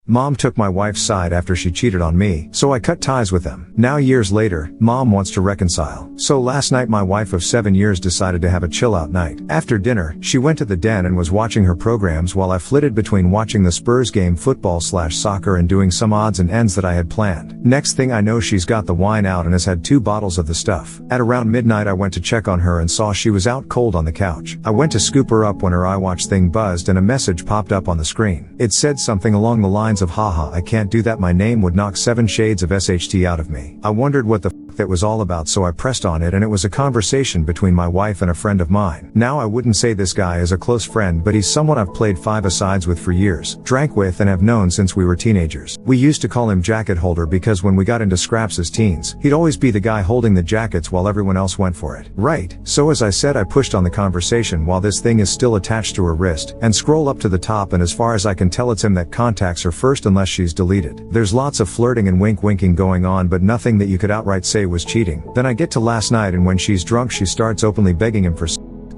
Mom took my wife's side after she cheated on me, so I cut ties with them. Now years later, Mom wants to reconcile. So last night my wife of 7 years decided to have a chill out night. After dinner, she went to the den and was watching her programs while I flitted between watching the Spurs game football/soccer and doing some odds and ends that I had planned. Next thing I know, she's got the wine out and has had 2 bottles of the stuff. At around midnight I went to check on her and saw she was out cold on the couch. I went to scoop her up when her iWatch thing buzzed and a message popped up on the screen. It said something along the lines of, haha, I can't do that, my name would knock 7 shades of SHT out of me. I wondered what the that was all about, so I pressed on it and it was a conversation between my wife and a friend of mine. Now I wouldn't say this guy is a close friend, but he's someone I've played 5-a-sides with for years, drank with and have known since we were teenagers. We used to call him jacket holder because when we got into scraps as teens, he'd always be the guy holding the jackets while everyone else went for it. Right, so as I said, I pushed on the conversation while this thing is still attached to her wrist, and scroll up to the top, and as far as I can tell it's him that contacts her first unless she's deleted. There's lots of flirting and winking going on, but nothing that you could outright say was cheating. Then I get to last night and when she's drunk she starts openly begging him for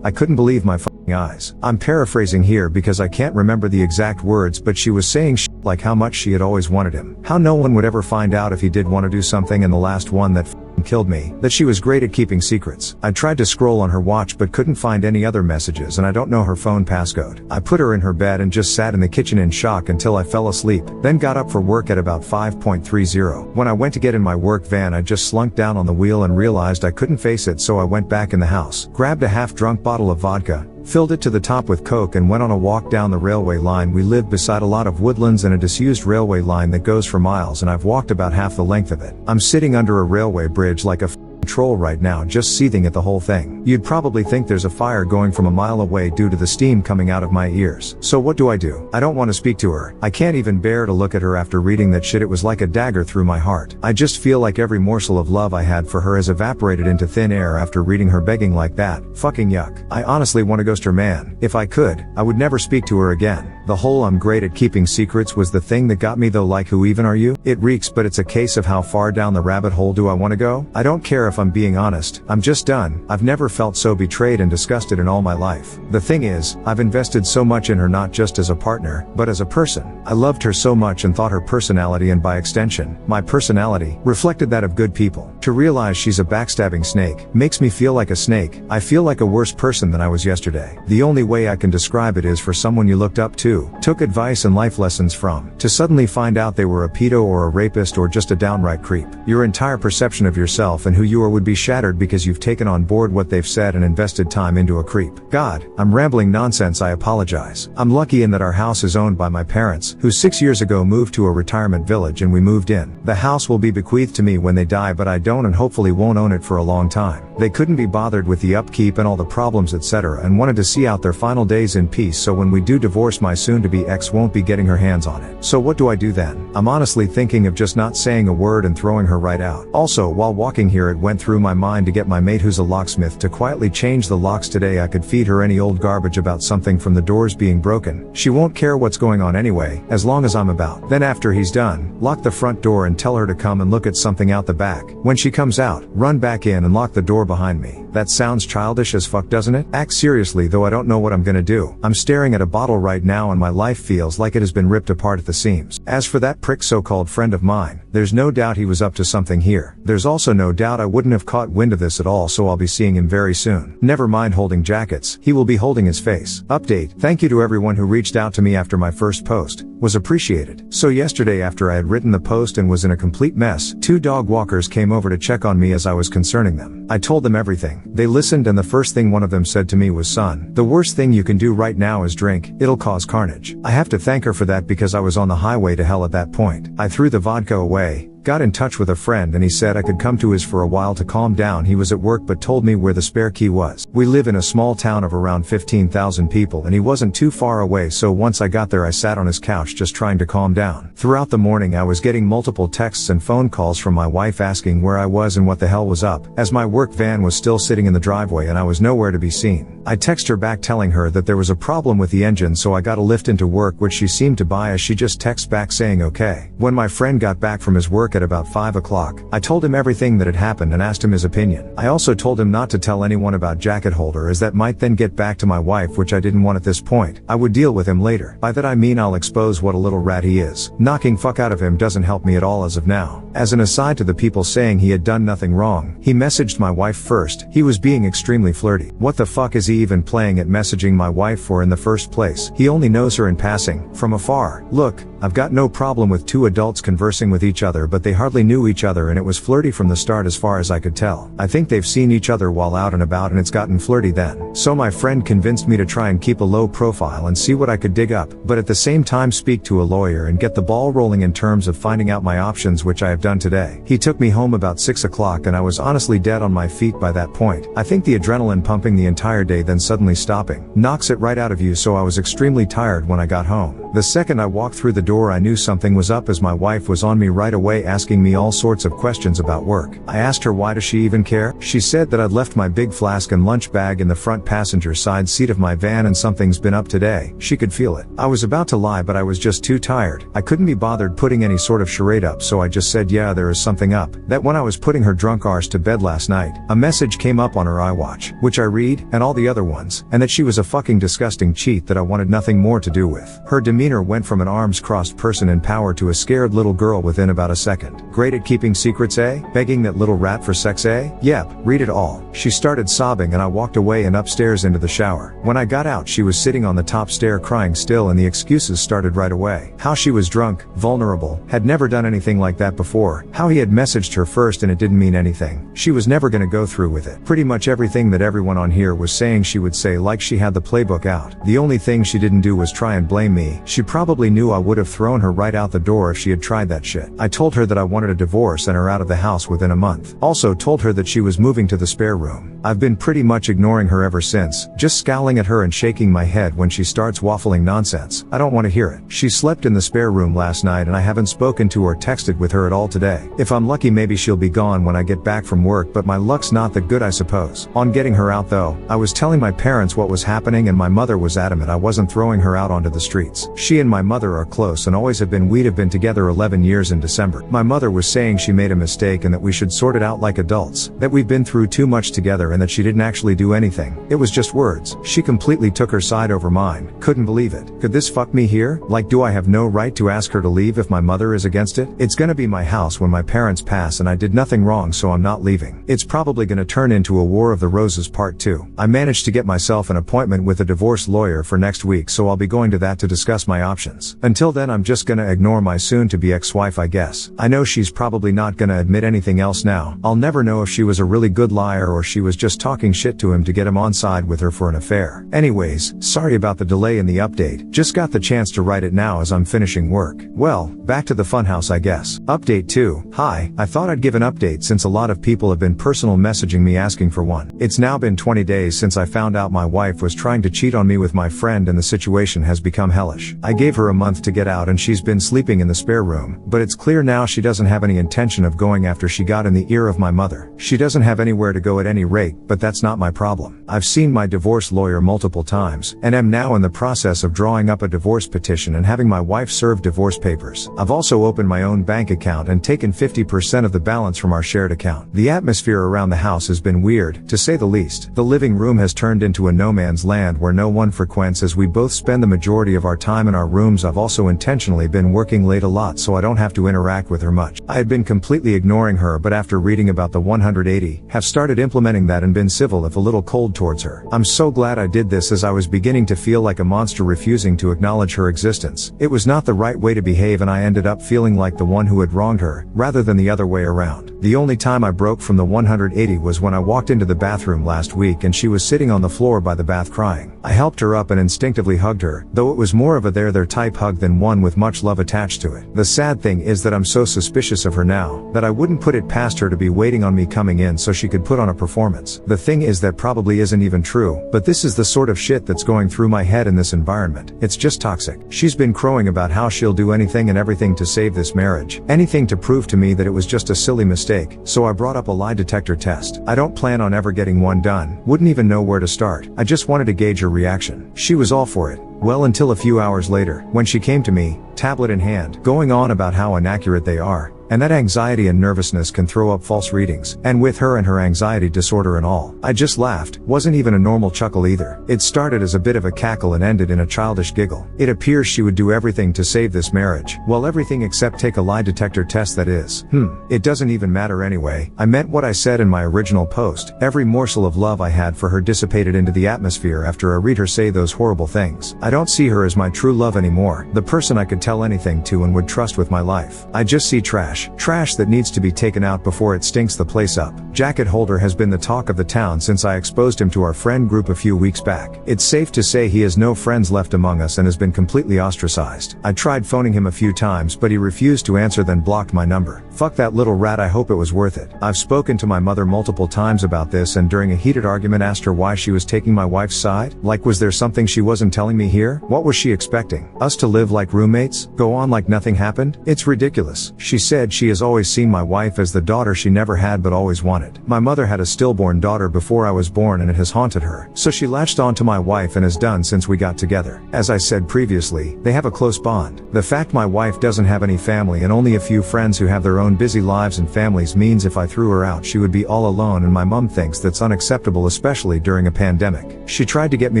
I couldn't believe my fucking eyes. I'm paraphrasing here because I can't remember the exact words, but she was saying like how much she had always wanted him, how no one would ever find out if he did want to do something, and the last one that killed me, that she was great at keeping secrets. I tried to scroll on her watch but couldn't find any other messages, and I don't know her phone passcode. I put her in her bed and just sat in the kitchen in shock until I fell asleep, then got up for work at about 5:30. When I went to get in my work van I just slunk down on the wheel and realized I couldn't face it, so I went back in the house, grabbed a half-drunk bottle of vodka, filled it to the top with Coke and went on a walk down the railway line. We live beside a lot of woodlands and a disused railway line that goes for miles, and I've walked about half the length of it. I'm sitting under a railway bridge like a troll right now, just seething at the whole thing. You'd probably think there's a fire going from a mile away due to the steam coming out of my ears. So what do? I don't want to speak to her. I can't even bear to look at her after reading that shit. It was like a dagger through my heart. I just feel like every morsel of love I had for her has evaporated into thin air after reading her begging like that. Fucking yuck. I honestly want to ghost her, man. If I could, I would never speak to her again. The whole I'm great at keeping secrets was the thing that got me though. Like, who even are you? It reeks, but it's a case of how far down the rabbit hole do I want to go? I don't care if I'm being honest. I'm just done. I've never felt so betrayed and disgusted in all my life. The thing is, I've invested so much in her, not just as a partner, but as a person. I loved her so much and thought her personality, and by extension, my personality, reflected that of good people. To realize she's a backstabbing snake makes me feel like a snake. I feel like a worse person than I was yesterday. The only way I can describe it is for someone you looked up to, took advice and life lessons from, to suddenly find out they were a pedo or a rapist or just a downright creep. Your entire perception of yourself and who you are would be shattered because you've taken on board what they've said and invested time into a creep. God, I'm rambling nonsense, I apologize. I'm lucky in that our house is owned by my parents, who 6 years ago moved to a retirement village and we moved in. The house will be bequeathed to me when they die, but I don't and hopefully won't own it for a long time. They couldn't be bothered with the upkeep and all the problems etc. and wanted to see out their final days in peace, so when we do divorce my soon-to-be ex won't be getting her hands on it. So what do I do then? I'm honestly thinking of just not saying a word and throwing her right out. Also, while walking here it went through my mind to get my mate who's a locksmith to quietly change the locks today. I could feed her any old garbage about something from the doors being broken. She won't care what's going on anyway, as long as I'm about. Then after he's done, lock the front door and tell her to come and look at something out the back. When she comes out, run back in and lock the door behind me. That sounds childish as fuck, doesn't it? Act seriously though, I don't know what I'm gonna do. I'm staring at a bottle right now and my life feels like it has been ripped apart at the seams. As for that prick so-called friend of mine, there's no doubt he was up to something here. There's also no doubt I wouldn't have caught wind of this at all, so I'll be seeing him very soon. Never mind holding jackets, he will be holding his face. Update: thank you to everyone who reached out to me after my first post. Was appreciated. So yesterday after I had written the post and was in a complete mess, 2 dog walkers came over to check on me as I was concerning them. I told them everything. They listened and the first thing one of them said to me was, "Son, the worst thing you can do right now is drink. It'll cause carnage." I have to thank her for that because I was on the highway to hell at that point. I threw the vodka away, got in touch with a friend, and he said I could come to his for a while to calm down. He was at work but told me where the spare key was. We live in a small town of around 15,000 people and he wasn't too far away, so once I got there I sat on his couch just trying to calm down. Throughout the morning I was getting multiple texts and phone calls from my wife asking where I was and what the hell was up, as my work van was still sitting in the driveway and I was nowhere to be seen. I texted her back telling her that there was a problem with the engine, so I got a lift into work, which she seemed to buy as she just texted back saying okay. When my friend got back from his work at about 5 o'clock. I told him everything that had happened and asked him his opinion. I also told him not to tell anyone about jacket holder, as that might then get back to my wife, which I didn't want at this point. I would deal with him later. By that I mean I'll expose what a little rat he is. Knocking fuck out of him doesn't help me at all as of now. As an aside to the people saying he had done nothing wrong, he messaged my wife first. He was being extremely flirty. What the fuck is he even playing at messaging my wife for in the first place? He only knows her in passing, from afar. Look, I've got no problem with two adults conversing with each other, but they hardly knew each other and it was flirty from the start as far as I could tell. I think they've seen each other while out and about and it's gotten flirty then. So my friend convinced me to try and keep a low profile and see what I could dig up, but at the same time speak to a lawyer and get the ball rolling in terms of finding out my options, which I have done today. He took me home about 6 o'clock and I was honestly dead on my feet by that point. I think the adrenaline pumping the entire day then suddenly stopping knocks it right out of you, so I was extremely tired when I got home. The second I walked through the door I knew something was up, as my wife was on me right away asking me all sorts of questions about work. I asked her why does she even care? She said that I'd left my big flask and lunch bag in the front passenger side seat of my van and something's been up today. She could feel it. I was about to lie, but I was just too tired. I couldn't be bothered putting any sort of charade up, so I just said yeah, there is something up. That when I was putting her drunk arse to bed last night, a message came up on her iWatch, which I read, and all the other ones, and that she was a fucking disgusting cheat that I wanted nothing more to do with. Her demeanor went from an arms crossed person in power to a scared little girl within about a second. Great at keeping secrets, eh? Begging that little rat for sex, eh? Yep, read it all. She started sobbing and I walked away and upstairs into the shower. When I got out, she was sitting on the top stair crying still, and the excuses started right away. How she was drunk, vulnerable, had never done anything like that before, how he had messaged her first and it didn't mean anything. She was never gonna go through with it. Pretty much everything that everyone on here was saying she would say, like she had the playbook out. The only thing she didn't do was try and blame me. She probably knew I would have thrown her right out the door if she had tried that shit. I told her that I wanted a divorce and her out of the house within a month. Also told her that she was moving to the spare room. I've been pretty much ignoring her ever since, just scowling at her and shaking my head when she starts waffling nonsense. I don't want to hear it. She slept in the spare room last night and I haven't spoken to or texted with her at all today. If I'm lucky, maybe she'll be gone when I get back from work, but my luck's not that good, I suppose. On getting her out though, I was telling my parents what was happening and my mother was adamant I wasn't throwing her out onto the streets. She and my mother are close and always have been. We'd have been together 11 years in December. My mother was saying she made a mistake and that we should sort it out like adults, that we've been through too much together and that she didn't actually do anything. It was just words. She completely took her side over mine. Couldn't believe it. Could this fuck me here? Like, do I have no right to ask her to leave if my mother is against it? It's gonna be my house when my parents pass and I did nothing wrong, so I'm not leaving. It's probably gonna turn into a War of the Roses Part 2. I managed to get myself an appointment with a divorce lawyer for next week, so I'll be going to that to discuss my options. Until then, I'm just gonna ignore my soon-to-be ex-wife, I guess. I know she's probably not gonna admit anything else now. I'll never know if she was a really good liar or she was just talking shit to him to get him on side with her for an affair. Anyways, sorry about the delay in the update. Just got the chance to write it now as I'm finishing work. Well, back to the funhouse, I guess. Update 2. Hi, I thought I'd give an update since a lot of people have been personal messaging me asking for one. It's now been 20 days since I found out my wife was trying to cheat on me with my friend and the situation has become hellish. I gave her a month to get out and she's been sleeping in the spare room, but it's clear now she doesn't have any intention of going after she got in the ear of my mother. She doesn't have anywhere to go at any rate, but that's not my problem. I've seen my divorce lawyer multiple times, and am now in the process of drawing up a divorce petition and having my wife serve divorce papers. I've also opened my own bank account and taken 50% of the balance from our shared account. The atmosphere around the house has been weird, to say the least. The living room has turned into a no man's land where no one frequents, as we both spend the majority of our time in our rooms. I've also intentionally been working late a lot so I don't have to interact with her much. I had been completely ignoring her, but after reading about the 180, have started implementing that and been civil if a little cold towards her. I'm so glad I did this, as I was beginning to feel like a monster refusing to acknowledge her existence. It was not the right way to behave and I ended up feeling like the one who had wronged her, rather than the other way around. The only time I broke from the 180 was when I walked into the bathroom last week and she was sitting on the floor by the bath crying. I helped her up and instinctively hugged her, though it was more of a there type hug than one with much love attached to it. The sad thing is that I'm so suspicious of her now, that I wouldn't put it past her to be waiting on me coming in so she could put on a performance. The thing is that probably isn't even true, but this is the sort of shit that's going through my head in this environment. It's just toxic. She's been crowing about how she'll do anything and everything to save this marriage, anything to prove to me that it was just a silly mistake, so I brought up a lie detector test. I don't plan on ever getting one done, wouldn't even know where to start. I just wanted to gauge her reaction. She was all for it. Well, until a few hours later, when she came to me, tablet in hand, going on about how inaccurate they are, and that anxiety and nervousness can throw up false readings, and with her and her anxiety disorder and all. I just laughed, wasn't even a normal chuckle either. It started as a bit of a cackle and ended in a childish giggle. It appears she would do everything to save this marriage. Well, everything except take a lie detector test, that is. It doesn't even matter anyway. I meant what I said in my original post. Every morsel of love I had for her dissipated into the atmosphere after I read her say those horrible things. I don't see her as my true love anymore, the person I could tell anything to and would trust with my life. I just see trash. Trash that needs to be taken out before it stinks the place up. Jacket holder has been the talk of the town since I exposed him to our friend group a few weeks back. It's safe to say he has no friends left among us and has been completely ostracized. I tried phoning him a few times but he refused to answer, then blocked my number. Fuck that little rat, I hope it was worth it. I've spoken to my mother multiple times about this and during a heated argument asked her why she was taking my wife's side. Like, was there something she wasn't telling me here? What was she expecting? Us to live like roommates? Go on like nothing happened? It's ridiculous. She said she has always seen my wife as the daughter she never had but always wanted. My mother had a stillborn daughter before I was born and it has haunted her. So she latched onto my wife and has done since we got together. As I said previously, they have a close bond. The fact my wife doesn't have any family and only a few friends who have their own busy lives and families means if I threw her out she would be all alone, and my mom thinks that's unacceptable, especially during a pandemic. She tried to get me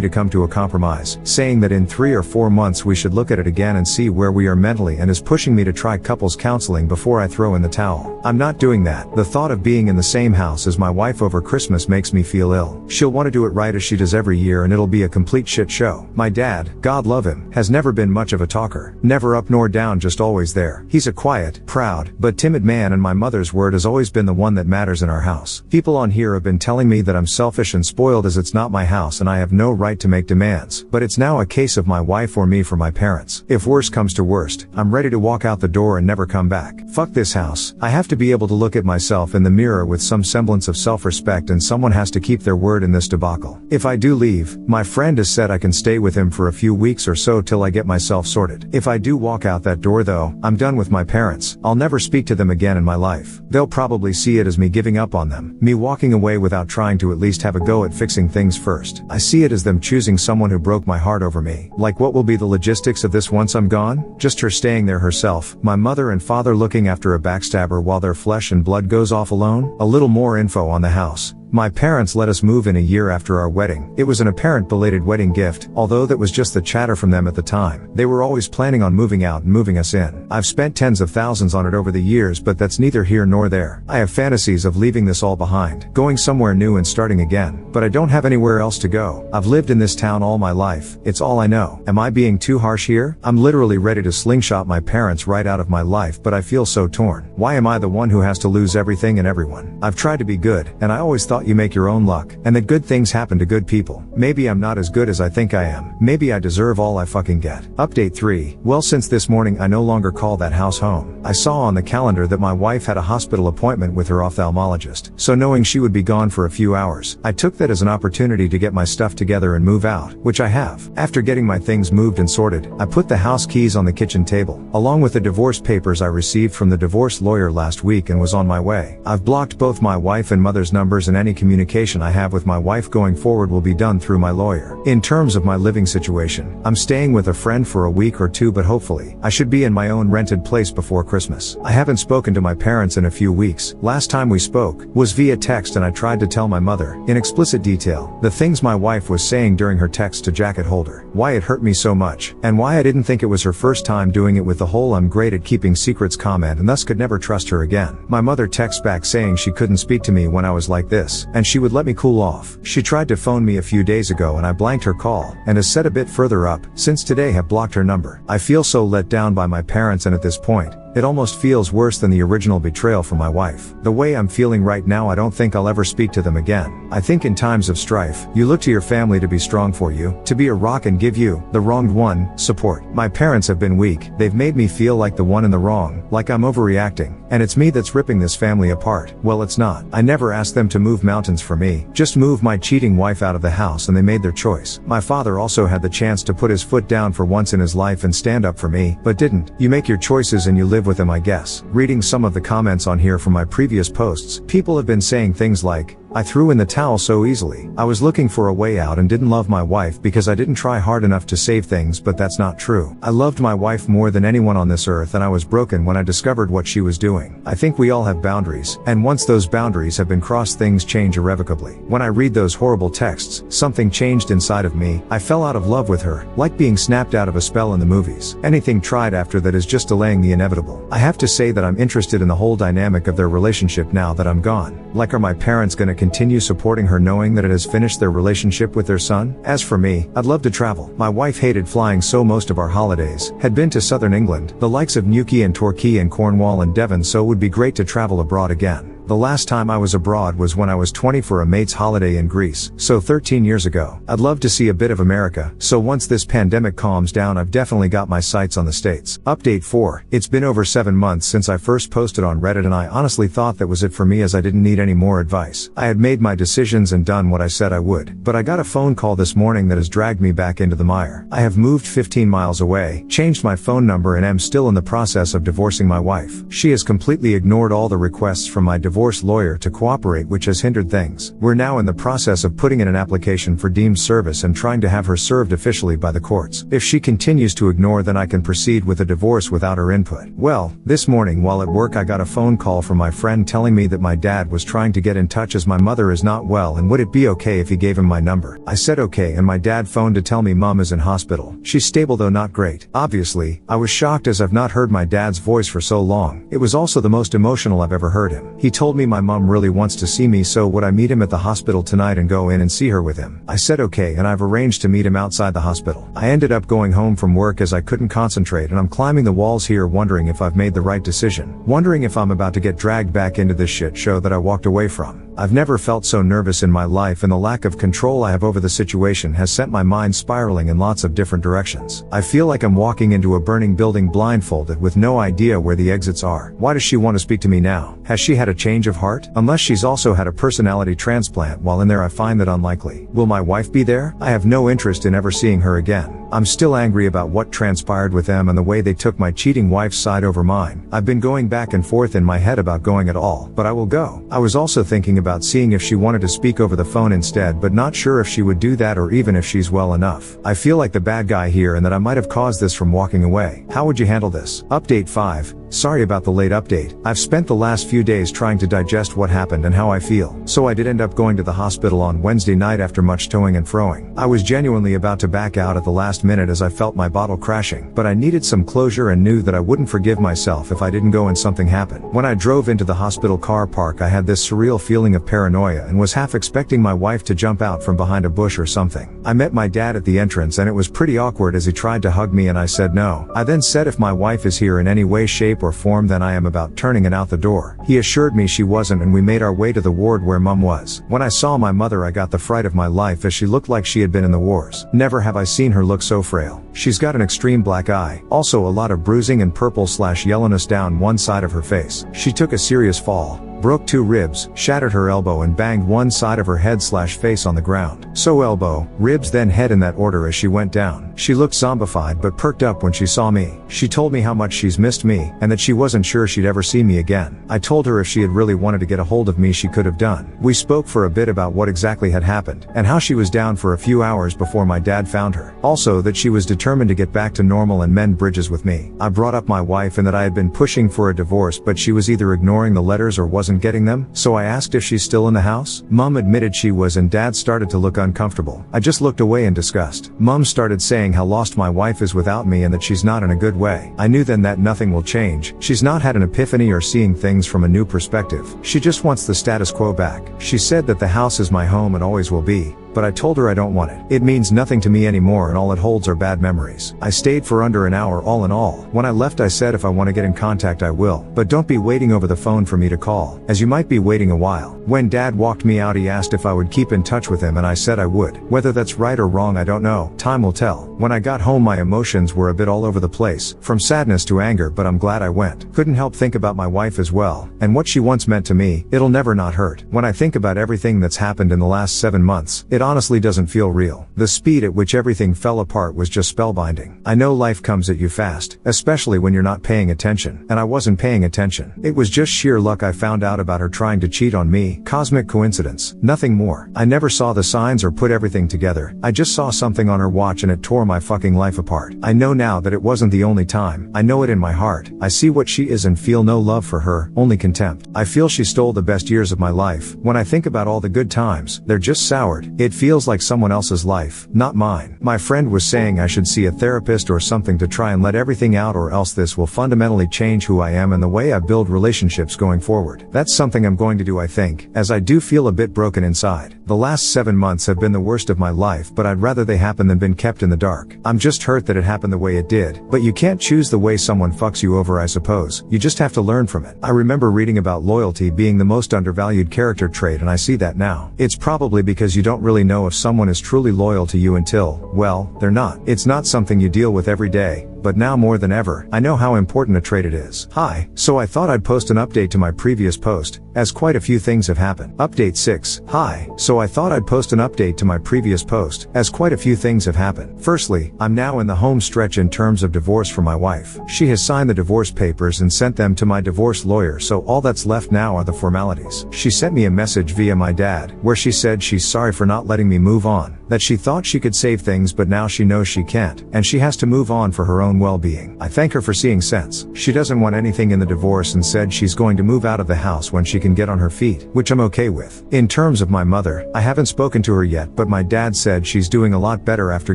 to come to a compromise, saying that in 3 or 4 months we should look at it again and see where we are mentally, and is pushing me to try couples counseling before I throw in the towel. I'm not doing that. The thought of being in the same house as my wife over Christmas makes me feel ill. She'll want to do it right as she does every year and it'll be a complete shit show. My dad, God love him, has never been much of a talker. Never up nor down, just always there. He's a quiet, proud, but timid man, and my mother's word has always been the one that matters in our house. People on here have been telling me that I'm selfish and spoiled as it's not my house and I have no right to make demands, but it's now a case of my wife or me for my parents. If worst comes to worst, I'm ready to walk out the door and never come back. Fuck this house. I have to be able to look at myself in the mirror with some semblance of self-respect, and someone has to keep their word in this debacle. If I do leave, my friend has said I can stay with him for a few weeks or so till I get myself sorted. If I do walk out that door though, I'm done with my parents. I'll never speak to them again in my life. They'll probably see it as me giving up on them, me walking away without trying to at least have a go at fixing things first. I see it as them choosing someone who broke my heart over me. Like, what will be the logistics of this once I'm gone? Just her staying there herself, my mother and father looking after a backstabber while their flesh and blood goes off alone? A little more info on the house. My parents let us move in a year after our wedding. It was an apparent belated wedding gift, although that was just the chatter from them at the time. They were always planning on moving out and moving us in. I've spent tens of thousands on it over the years, but that's neither here nor there. I have fantasies of leaving this all behind, going somewhere new and starting again, but I don't have anywhere else to go. I've lived in this town all my life. It's all I know. Am I being too harsh here? I'm literally ready to slingshot my parents right out of my life, but I feel so torn. Why am I the one who has to lose everything and everyone? I've tried to be good, and I always thought you make your own luck, and that good things happen to good people. Maybe I'm not as good as I think I am. Maybe I deserve all I fucking get. Update 3. Well, since this morning I no longer call that house home. I saw on the calendar that my wife had a hospital appointment with her ophthalmologist, so knowing she would be gone for a few hours, I took that as an opportunity to get my stuff together and move out, which I have. After getting my things moved and sorted, I put the house keys on the kitchen table, along with the divorce papers I received from the divorce lawyer last week, and was on my way. I've blocked both my wife and mother's numbers, and any communication I have with my wife going forward will be done through my lawyer. In terms of my living situation, I'm staying with a friend for a week or two, but hopefully, I should be in my own rented place before Christmas. I haven't spoken to my parents in a few weeks. Last time we spoke was via text, and I tried to tell my mother, in explicit detail, the things my wife was saying during her text to Jacket Holder, why it hurt me so much, and why I didn't think it was her first time doing it with the whole "I'm great at keeping secrets" comment, and thus could never trust her again. My mother texts back saying she couldn't speak to me when I was like this, and she would let me cool off. She tried to phone me a few days ago and I blanked her call, and has said a bit further up, since today have blocked her number. I feel so let down by my parents, and at this point, it almost feels worse than the original betrayal from my wife. The way I'm feeling right now, I don't think I'll ever speak to them again. I think in times of strife, you look to your family to be strong for you, to be a rock and give you, the wronged one, support. My parents have been weak. They've made me feel like the one in the wrong, like I'm overreacting, and it's me that's ripping this family apart. Well, it's not. I never asked them to move mountains for me, just move my cheating wife out of the house, and they made their choice. My father also had the chance to put his foot down for once in his life and stand up for me, but didn't. You make your choices and you live with them, I guess. Reading some of the comments on here from my previous posts, people have been saying things like, I threw in the towel so easily. I was looking for a way out and didn't love my wife because I didn't try hard enough to save things, but that's not true. I loved my wife more than anyone on this earth, and I was broken when I discovered what she was doing. I think we all have boundaries, and once those boundaries have been crossed, things change irrevocably. When I read those horrible texts, something changed inside of me. I fell out of love with her, like being snapped out of a spell in the movies. Anything tried after that is just delaying the inevitable. I have to say that I'm interested in the whole dynamic of their relationship now that I'm gone. Like, are my parents gonna continue supporting her knowing that it has finished their relationship with their son? As for me, I'd love to travel. My wife hated flying, so most of our holidays had been to southern England, the likes of Newquay and Torquay and Cornwall and Devon, so it would be great to travel abroad again. The last time I was abroad was when I was 20 for a mate's holiday in Greece, so 13 years ago. I'd love to see a bit of America, so once this pandemic calms down, I've definitely got my sights on the States. Update 4. It's been over 7 months since I first posted on Reddit, and I honestly thought that was it for me, as I didn't need any more advice. I had made my decisions and done what I said I would. But I got a phone call this morning that has dragged me back into the mire. I have moved 15 miles away, changed my phone number, and am still in the process of divorcing my wife. She has completely ignored all the requests from my divorce lawyer to cooperate, which has hindered things. We're now in the process of putting in an application for deemed service and trying to have her served officially by the courts. If she continues to ignore, then I can proceed with a divorce without her input. Well, this morning while at work, I got a phone call from my friend telling me that my dad was trying to get in touch as my mother is not well, and would it be okay if he gave him my number. I said okay, and my dad phoned to tell me mom is in hospital. She's stable though not great. Obviously, I was shocked as I've not heard my dad's voice for so long. It was also the most emotional I've ever heard him. He told me my mom really wants to see me, so would I meet him at the hospital tonight and go in and see her with him. I said okay, and I've arranged to meet him outside the hospital. I ended up going home from work as I couldn't concentrate, and I'm climbing the walls here wondering if I've made the right decision. Wondering if I'm about to get dragged back into this shit show that I walked away from. I've never felt so nervous in my life, and the lack of control I have over the situation has sent my mind spiraling in lots of different directions. I feel like I'm walking into a burning building blindfolded with no idea where the exits are. Why does she want to speak to me now? Has she had a change of heart? Unless she's also had a personality transplant while in there, I find that unlikely. Will my wife be there? I have no interest in ever seeing her again. I'm still angry about what transpired with them and the way they took my cheating wife's side over mine. I've been going back and forth in my head about going at all, but I will go. I was also thinking about seeing if she wanted to speak over the phone instead, but not sure if she would do that or even if she's well enough. I feel like the bad guy here and that I might have caused this from walking away. How would you handle this? Update 5. Sorry about the late update. I've spent the last few days trying to digest what happened and how I feel. So I did end up going to the hospital on Wednesday night after much toing and froing. I was genuinely about to back out at the last minute as I felt my bottle crashing, but I needed some closure and knew that I wouldn't forgive myself if I didn't go and something happened. When I drove into the hospital car park, I had this surreal feeling of paranoia and was half expecting my wife to jump out from behind a bush or something. I met my dad at the entrance and it was pretty awkward as he tried to hug me and I said no. I then said if my wife is here in any way, shape or form, then I am about turning and out the door. He assured me she wasn't, and we made our way to the ward where mom was. When I saw my mother, I got the fright of my life as she looked like she had been in the wars. Never have I seen her look so frail. She's got an extreme black eye, also a lot of bruising and purple/yellowness down one side of her face. She took a serious fall, broke 2 ribs, shattered her elbow and banged one side of her head/face on the ground. So elbow, ribs then head in that order as she went down. She looked zombified but perked up when she saw me. She told me how much she's missed me and that she wasn't sure she'd ever see me again. I told her if she had really wanted to get a hold of me she could have done. We spoke for a bit about what exactly had happened and how she was down for a few hours before my dad found her. Also that she was determined to get back to normal and mend bridges with me. I brought up my wife and that I had been pushing for a divorce, but she was either ignoring the letters or wasn't getting them, so I asked if she's still in the house. Mom admitted she was and dad started to look uncomfortable. I just looked away in disgust. Mom started saying how lost my wife is without me and that she's not in a good way. I knew then that nothing will change. She's not had an epiphany or seeing things from a new perspective. She just wants the status quo back. She said that the house is my home and always will be, but I told her I don't want it. It means nothing to me anymore and all it holds are bad memories. I stayed for under an hour all in all. When I left I said if I want to get in contact I will, but don't be waiting over the phone for me to call, as you might be waiting a while. When dad walked me out he asked if I would keep in touch with him and I said I would. Whether that's right or wrong I don't know. Time will tell. When I got home my emotions were a bit all over the place, from sadness to anger, but I'm glad I went. Couldn't help think about my wife as well, and what she once meant to me. It'll never not hurt. When I think about everything that's happened in the last 7 months, it It honestly doesn't feel real. The speed at which everything fell apart was just spellbinding. I know life comes at you fast, especially when you're not paying attention, and I wasn't paying attention. It was just sheer luck I found out about her trying to cheat on me, cosmic coincidence, nothing more. I never saw the signs or put everything together, I just saw something on her watch and it tore my fucking life apart. I know now that it wasn't the only time, I know it in my heart. I see what she is and feel no love for her, only contempt. I feel she stole the best years of my life. When I think about all the good times, they're just soured. It feels like someone else's life, not mine. My friend was saying I should see a therapist or something to try and let everything out, or else this will fundamentally change who I am and the way I build relationships going forward. That's something I'm going to do, I think, as I do feel a bit broken inside. The last 7 months have been the worst of my life, but I'd rather they happen than been kept in the dark. I'm just hurt that it happened the way it did, but you can't choose the way someone fucks you over, I suppose. You just have to learn from it. I remember reading about loyalty being the most undervalued character trait, and I see that now. It's probably because you don't really know if someone is truly loyal to you until, well, they're not. It's not something you deal with every day, but now more than ever, I know how important a trait it is. Hi, so I thought I'd post an update to my previous post, as quite a few things have happened. Update 6. Hi, so I thought I'd post an update to my previous post, as quite a few things have happened. Firstly, I'm now in the home stretch in terms of divorce from my wife. She has signed the divorce papers and sent them to my divorce lawyer, so all that's left now are the formalities. She sent me a message via my dad, where she said she's sorry for not letting me move on, that she thought she could save things but now she knows she can't, and she has to move on for her own well-being. I thank her for seeing sense. She doesn't want anything in the divorce and said she's going to move out of the house when she can get on her feet, which I'm okay with. In terms of my mother, I haven't spoken to her yet, but my dad said she's doing a lot better after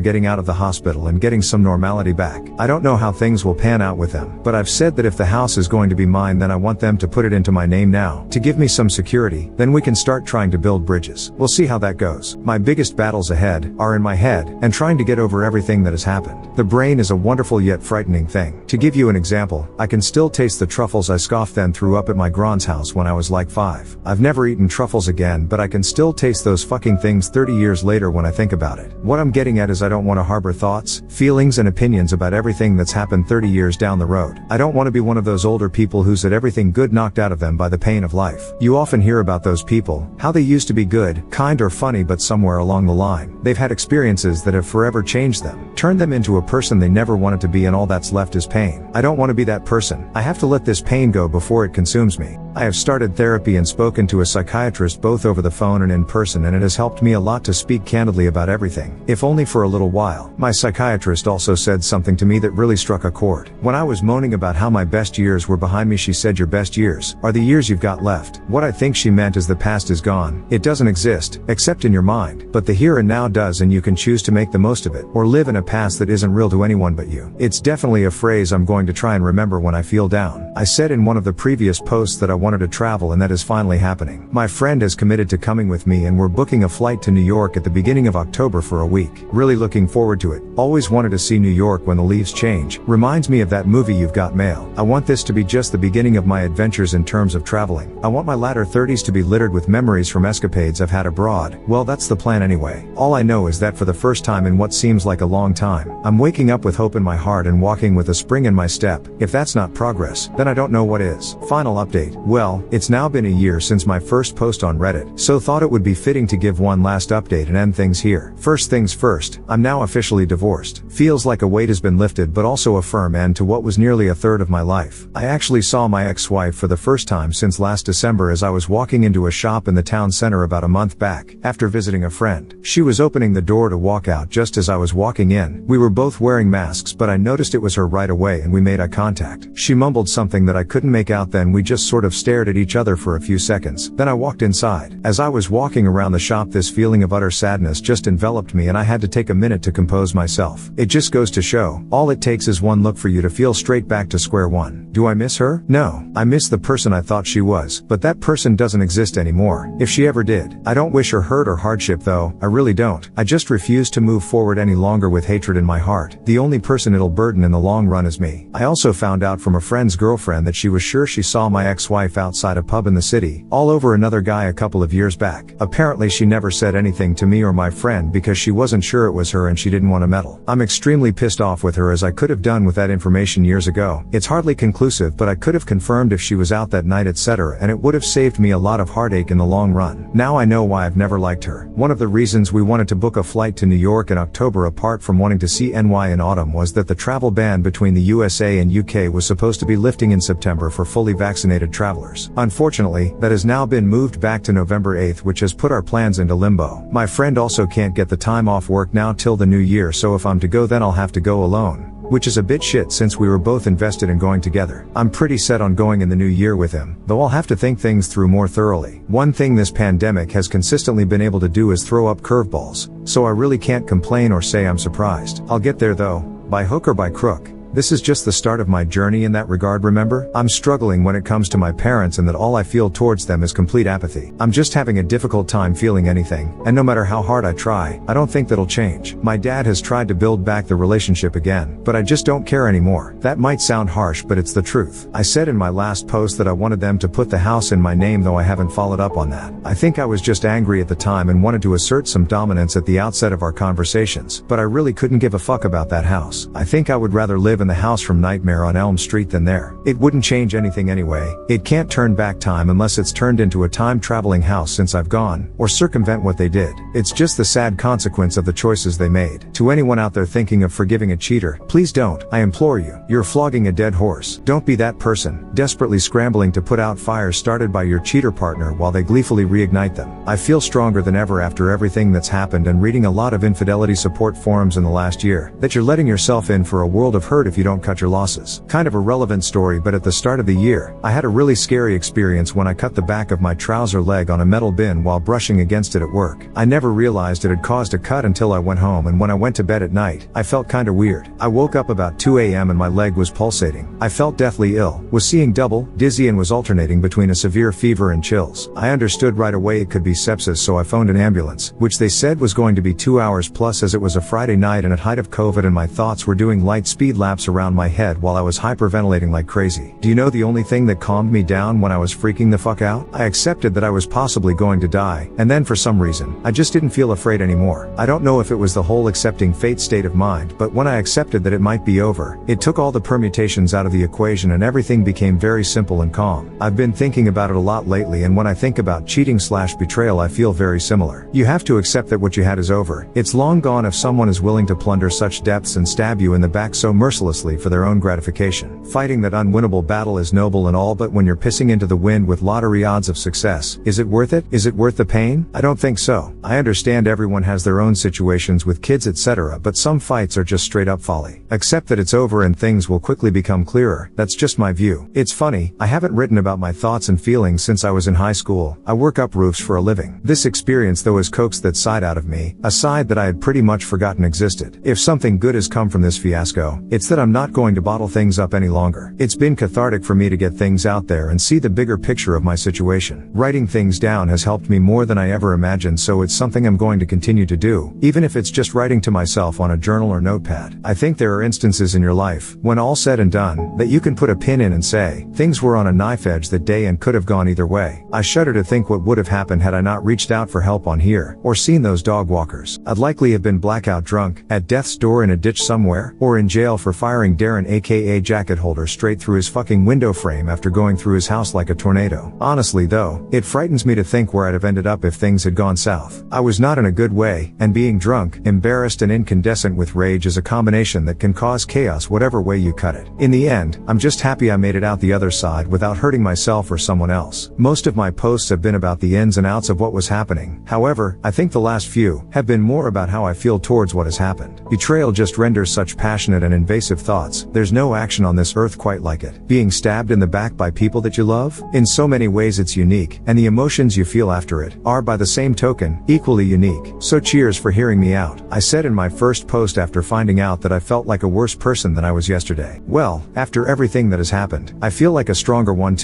getting out of the hospital and getting some normality back. I don't know how things will pan out with them, but I've said that if the house is going to be mine, then I want them to put it into my name now, to give me some security, then we can start trying to build bridges. We'll see how that goes. My biggest battles ahead are in my head, and trying to get over everything that has happened. The brain is a wonderful yet frightening thing. To give you an example, I can still taste the truffles I scoffed then threw up at my grand's house when I was like 5. I've never eaten truffles again, but I can still taste those fucking things 30 years later when I think about it. What I'm getting at is I don't want to harbor thoughts, feelings and opinions about everything that's happened 30 years down the road. I don't want to be one of those older people who's had everything good knocked out of them by the pain of life. You often hear about those people, how they used to be good, kind or funny, but somewhere along the line, they've had experiences that have forever changed them, turned them into a person they never wanted to be, and all that's left is pain. I don't want to be that person. I have to let this pain go before it consumes me. I have started therapy and spoken to a psychiatrist both over the phone and in person, and it has helped me a lot to speak candidly about everything, if only for a little while. My psychiatrist also said something to me that really struck a chord. When I was moaning about how my best years were behind me, she said, "Your best years are the years you've got left." What I think she meant is the past is gone. It doesn't exist, except in your mind, but the here and now does, and you can choose to make the most of it, or live in a past that isn't real to anyone but you. It's definitely a phrase I'm going to try and remember when I feel down. I said in one of the previous posts that I wanted to travel, and that is finally happening. My friend has committed to coming with me, and we're booking a flight to New York at the beginning of October for a week. Really looking forward to it. Always wanted to see New York when the leaves change. Reminds me of that movie You've Got Mail. I want this to be just the beginning of my adventures in terms of traveling. I want my latter 30s to be littered with memories from escapades I've had abroad. Well, that's the plan anyway. All I know is that for the first time in what seems like a long time, I'm waking up with hope in my heart and walking with a spring in my step. If that's not progress, then I don't know what is. Final update. Well, it's now been a year since my first post on Reddit, so thought it would be fitting to give one last update and end things here. First things first, I'm now officially divorced. Feels like a weight has been lifted, but also a firm end to what was nearly a third of my life. I actually saw my ex-wife for the first time since last December as I was walking into a shop in the town center about a month back, after visiting a friend. She was opening the door to walk out just as I was walking in. We were both wearing masks, but I noticed it was her right away and we made eye contact. She mumbled something that I couldn't make out, then we just sort of stared at each other for a few seconds. Then I walked inside. As I was walking around the shop, this feeling of utter sadness just enveloped me and I had to take a minute to compose myself. It just goes to show, all it takes is one look for you to feel straight back to square one. Do I miss her? No. I miss the person I thought she was, but that person doesn't exist anymore, if she ever did. I don't wish her hurt or hardship though, I really don't. I just refuse to move forward any longer with hatred in my heart. The only person it'll burden in the long run is me. I also found out from a friend's girlfriend that she was sure she saw my ex-wife wife outside a pub in the city, all over another guy a couple of years back. Apparently she never said anything to me or my friend because she wasn't sure it was her and she didn't want to meddle. I'm extremely pissed off with her, as I could have done with that information years ago. It's hardly conclusive, but I could have confirmed if she was out that night, etc., and it would have saved me a lot of heartache in the long run. Now I know why I've never liked her. One of the reasons we wanted to book a flight to New York in October, apart from wanting to see NY in autumn, was that the travel ban between the USA and UK was supposed to be lifting in September for fully vaccinated travelers. Unfortunately, that has now been moved back to November 8th, which has put our plans into limbo. My friend also can't get the time off work now till the new year, so if I'm to go then I'll have to go alone, which is a bit shit since we were both invested in going together. I'm pretty set on going in the new year with him, though I'll have to think things through more thoroughly. One thing this pandemic has consistently been able to do is throw up curveballs, so I really can't complain or say I'm surprised. I'll get there though, by hook or by crook. This is just the start of my journey in that regard, remember? I'm struggling when it comes to my parents, and that all I feel towards them is complete apathy. I'm just having a difficult time feeling anything, and no matter how hard I try, I don't think that'll change. My dad has tried to build back the relationship again, but I just don't care anymore. That might sound harsh, but it's the truth. I said in my last post that I wanted them to put the house in my name, though I haven't followed up on that. I think I was just angry at the time and wanted to assert some dominance at the outset of our conversations, but I really couldn't give a fuck about that house. I think I would rather live in the house from Nightmare on Elm Street than there. It wouldn't change anything anyway. It can't turn back time unless it's turned into a time-traveling house since I've gone, or circumvent what they did. It's just the sad consequence of the choices they made. To anyone out there thinking of forgiving a cheater, please don't. I implore you. You're flogging a dead horse. Don't be that person, desperately scrambling to put out fires started by your cheater partner while they gleefully reignite them. I feel stronger than ever after everything that's happened and reading a lot of infidelity support forums in the last year, that you're letting yourself in for a world of hurt if you don't cut your losses. Kind of a relevant story, but at the start of the year, I had a really scary experience when I cut the back of my trouser leg on a metal bin while brushing against it at work. I never realized it had caused a cut until I went home, and when I went to bed at night, I felt kinda weird. I woke up about 2 a.m. and my leg was pulsating. I felt deathly ill, was seeing double, dizzy, and was alternating between a severe fever and chills. I understood right away it could be sepsis, so I phoned an ambulance, which they said was going to be 2 hours plus, as it was a Friday night and at height of COVID, and my thoughts were doing light speed laps around my head while I was hyperventilating like crazy. Do you know the only thing that calmed me down when I was freaking the fuck out? I accepted that I was possibly going to die, and then for some reason, I just didn't feel afraid anymore. I don't know if it was the whole accepting fate state of mind, but when I accepted that it might be over, it took all the permutations out of the equation and everything became very simple and calm. I've been thinking about it a lot lately, and when I think about cheating/betrayal, I feel very similar. You have to accept that what you had is over. It's long gone if someone is willing to plunder such depths and stab you in the back so mercilessly for their own gratification. Fighting that unwinnable battle is noble and all, but when you're pissing into the wind with lottery odds of success, is it worth it? Is it worth the pain? I don't think so. I understand everyone has their own situations with kids, etc., but some fights are just straight up folly. Accept that it's over and things will quickly become clearer. That's just my view. It's funny, I haven't written about my thoughts and feelings since I was in high school. I work up roofs for a living. This experience though has coaxed that side out of me, a side that I had pretty much forgotten existed. If something good has come from this fiasco, it's that I'm not going to bottle things up any longer. It's been cathartic for me to get things out there and see the bigger picture of my situation. Writing things down has helped me more than I ever imagined, so it's something I'm going to continue to do, even if it's just writing to myself on a journal or notepad. I think there are instances in your life, when all said and done, that you can put a pin in and say, things were on a knife edge that day and could have gone either way. I shudder to think what would have happened had I not reached out for help on here, or seen those dog walkers. I'd likely have been blackout drunk, at death's door in a ditch somewhere, or in jail for firing Darren aka jacket holder straight through his fucking window frame after going through his house like a tornado. Honestly though, it frightens me to think where I'd have ended up if things had gone south. I was not in a good way, and being drunk, embarrassed, and incandescent with rage is a combination that can cause chaos whatever way you cut it. In the end, I'm just happy I made it out the other side without hurting myself or someone else. Most of my posts have been about the ins and outs of what was happening. However, I think the last few have been more about how I feel towards what has happened. Betrayal just renders such passionate and invasive thoughts. There's no action on this earth quite like it. Being stabbed in the back by people that you love? In so many ways it's unique, and the emotions you feel after it are, by the same token, equally unique. So cheers for hearing me out. I said in my first post after finding out that I felt like a worse person than I was yesterday. Well, after everything that has happened, I feel like a stronger one too.